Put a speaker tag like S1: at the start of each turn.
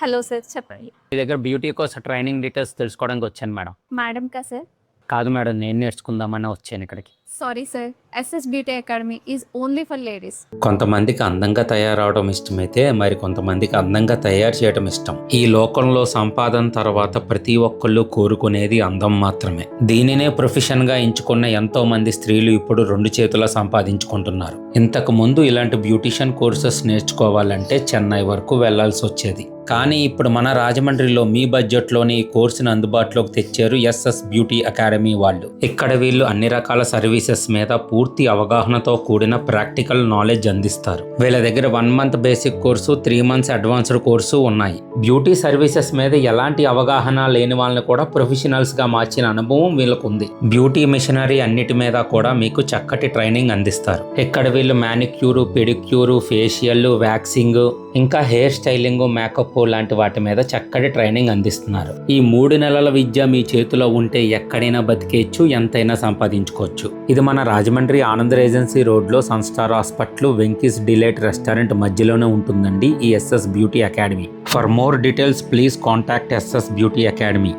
S1: Hello sir చెప్పండి.
S2: మీ దగ్గర beauty course training details తెలుసుకోవడానికి వచ్చాను మేడం.
S1: మేడం కా సార్?
S2: కాదు మేడం, నేను నేర్చుకుందామని వచ్చాను ఇక్కడికి.
S1: Sorry sir, SS beauty academy is only for ladies.
S3: కొంతమందికి అందంగా తయారవడం ఇష్టమైతే మరి కొంతమందికి అందంగా తయారు చేయడం ఇష్టం. ఈ లోకంలో సంపాదన తర్వాత ప్రతి ఒక్కళ్ళు కోరుకునేది అందం మాత్రమే. దీనినే ప్రొఫెషన్ గా ఎంచుకున్న ఎంతో మంది స్త్రీలు ఇప్పుడు 2 చేతులా సంపాదించుకుంటున్నారు. ఇంతకు ముందు ఇలాంటి బ్యూటిషియన్ కోర్సెస్ నేర్చుకోవాలంటే చెన్నై వరకు వెళ్లాల్సి వచ్చేది. కానీ ఇప్పుడు మన రాజమండ్రిలో మీ బడ్జెట్లోని ఈ కోర్సును అందుబాటులోకి తెచ్చారు ఎస్ఎస్ బ్యూటీ అకాడమీ వాళ్ళు. ఇక్కడ వీళ్ళు అన్ని రకాల సర్వీసెస్ మీద పూర్తి అవగాహనతో కూడిన ప్రాక్టికల్ నాలెడ్జ్ అందిస్తారు. వీళ్ళ దగ్గర 1 month basic course, 3 months advanced course ఉన్నాయి. బ్యూటీ సర్వీసెస్ మీద ఎలాంటి అవగాహన లేని వాళ్ళని కూడా ప్రొఫెషనల్స్ గా మార్చిన అనుభవం వీళ్ళకు ఉంది. బ్యూటీ మిషనరీ అన్నిటి మీద కూడా మీకు చక్కటి ట్రైనింగ్ అందిస్తారు. ఇక్కడ వీళ్ళు మ్యానిక్యూరు, పెడిక్యూరు, ఫేషియల్, వ్యాక్సింగ్, ఇంకా హెయిర్ స్టైలింగ్, మేకప్ లాంటి వాటి మీద చక్కటి ట్రైనింగ్ అందిస్తున్నారు. ఈ 3 నెలల విద్య మీ చేతిలో ఉంటే ఎక్కడైనా బతికేయచ్చు, ఎంతైనా సంపాదించుకోవచ్చు. ఇది మన రాజమండ్రి ఆనంద్ ఏజెన్సీ రోడ్లో Sunstar hospital, Venky's delight restaurant మధ్యలోనే ఉంటుందండి ఈ SS beauty academy. For more details please contact SS beauty academy.